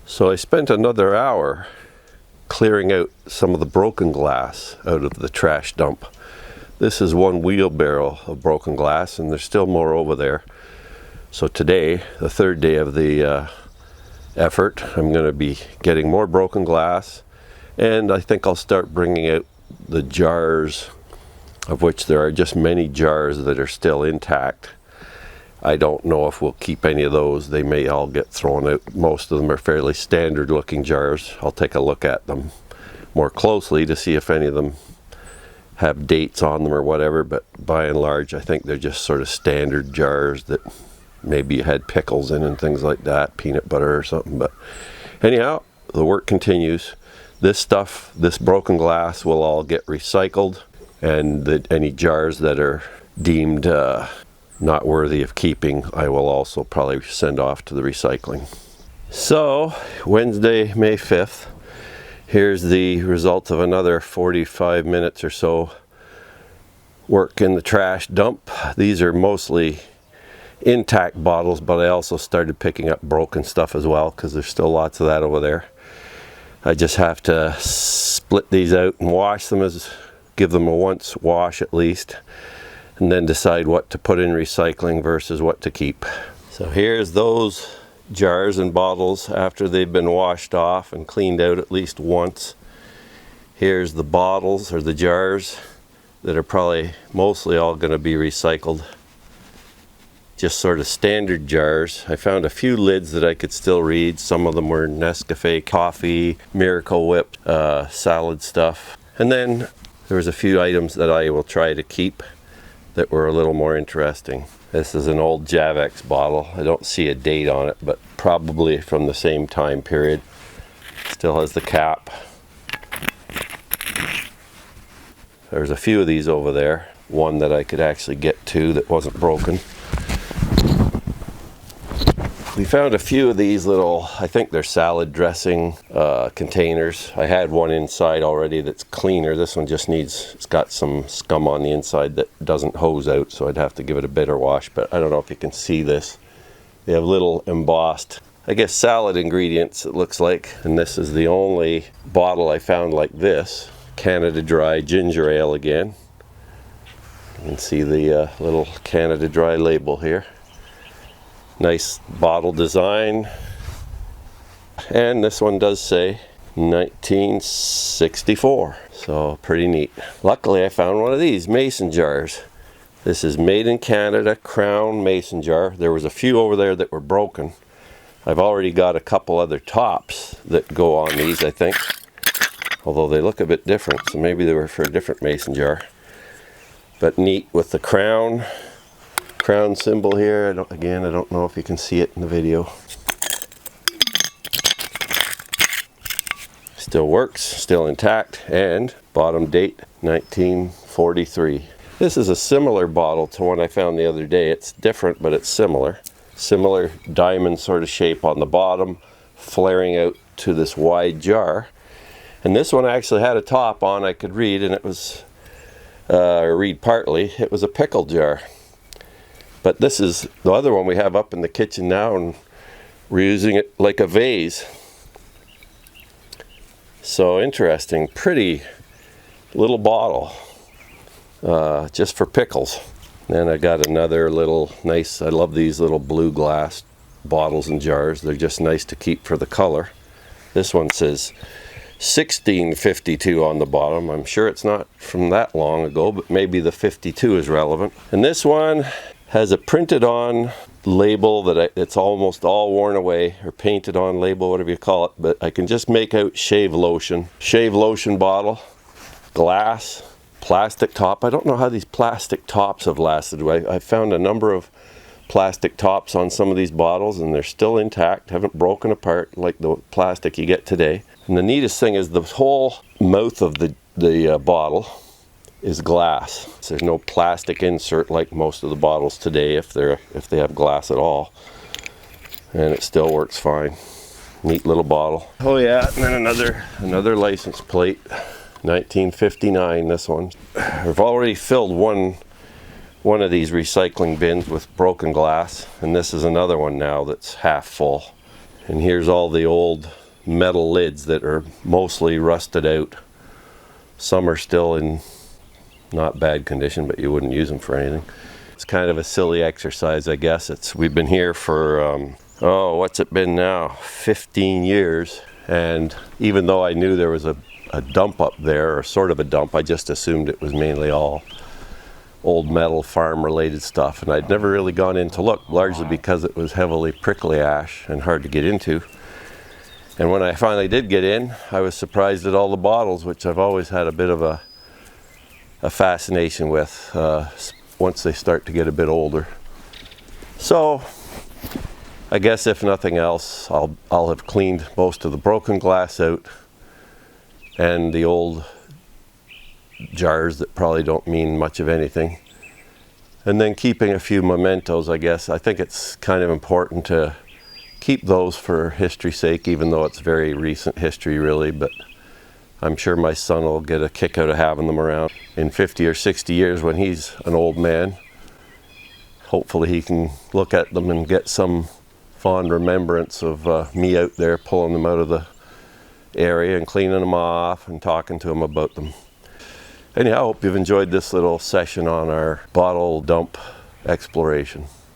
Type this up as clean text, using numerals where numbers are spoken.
So I spent another hour clearing out some of the broken glass out of the trash dump. This is one wheelbarrow of broken glass, and there's still more over there. So today, the third day of the effort, I'm going to be getting more broken glass, and I think I'll start bringing out the jars, of which there are just many jars that are still intact. I don't know if we'll keep any of those. They may all get thrown out. Most of them are fairly standard looking jars. I'll take a look at them more closely to see if any of them have dates on them or whatever, but by and large I think they're just sort of standard jars that maybe had pickles in and things like that, peanut butter or something. But anyhow, the work continues. This stuff, this broken glass, will all get recycled, and any jars that are deemed not worthy of keeping, I will also probably send off to the recycling. So, Wednesday, May 5th, here's the result of another 45 minutes or so work in the trash dump. These are mostly intact bottles, but I also started picking up broken stuff as well, because there's still lots of that over there. I just have to split these out and wash them, give them a once wash at least, and then decide what to put in recycling versus what to keep. So here's those jars and bottles after they've been washed off and cleaned out at least once. Here's the bottles or the jars that are probably mostly all going to be recycled. Just sort of standard jars. I found a few lids that I could still read. Some of them were Nescafe coffee, Miracle Whip, salad stuff. And then there was a few items that I will try to keep that were a little more interesting. This is an old Javex bottle. I don't see a date on it, but probably from the same time period. Still has the cap. There's a few of these over there. One that I could actually get to that wasn't broken. We found a few of these little, I think they're salad dressing containers. I had one inside already that's cleaner. This one just it's got some scum on the inside that doesn't hose out, so I'd have to give it a bitter wash, but I don't know if you can see this. They have little embossed, I guess, salad ingredients, it looks like. And this is the only bottle I found like this. Canada Dry ginger ale again. You can see the little Canada Dry label here. Nice bottle design, and this one does say 1964, so pretty neat. Luckily I found one of these mason jars. This is made in Canada, Crown mason jar. There was a few over there that were broken. I've already got a couple other tops that go on these, I think, although they look a bit different, so maybe they were for a different mason jar. But neat with the crown symbol here. I don't know if you can see it in the video. Still works, still intact, and bottom date 1943. This is a similar bottle to one I found the other day. It's different, but it's similar. Similar diamond sort of shape on the bottom, flaring out to this wide jar. And this one actually had a top on I could read, and it was, read partly, it was a pickle jar. But this is the other one we have up in the kitchen now, and we're using it like a vase. So interesting, pretty little bottle, just for pickles. Then I got another little nice, I love these little blue glass bottles and jars. They're just nice to keep for the color. This one says 1652 on the bottom. I'm sure it's not from that long ago, but maybe the 52 is relevant. And this one has a printed on label that it's almost all worn away, or painted on label, whatever you call it, but I can just make out shave lotion bottle, glass, plastic top. I don't know how these plastic tops have lasted. I found a number of plastic tops on some of these bottles, and they're still intact, haven't broken apart like the plastic you get today. And the neatest thing is the whole mouth of the bottle is glass. So there's no plastic insert like most of the bottles today, if they have glass at all. And it still works fine. Neat little bottle. Oh yeah, and then another license plate, 1959. This one. I've already filled one of these recycling bins with broken glass, and this is another one now that's half full. And here's all the old metal lids that are mostly rusted out. Some are still in not bad condition, but you wouldn't use them for anything. It's kind of a silly exercise, I guess. We've been here for, what's it been now? 15 years. And even though I knew there was a dump up there, or sort of a dump, I just assumed it was mainly all old metal farm related stuff. And I'd never really gone in to look, largely because it was heavily prickly ash and hard to get into. And when I finally did get in, I was surprised at all the bottles, which I've always had a bit of a fascination with once they start to get a bit older. So I guess if nothing else, I'll have cleaned most of the broken glass out and the old jars that probably don't mean much of anything. And then keeping a few mementos, I guess. I think it's kind of important to keep those for history's sake, even though it's very recent history really, but I'm sure my son will get a kick out of having them around. In 50 or 60 years when he's an old man, hopefully he can look at them and get some fond remembrance of me out there pulling them out of the area and cleaning them off and talking to him about them. Anyhow, I hope you've enjoyed this little session on our bottle dump exploration.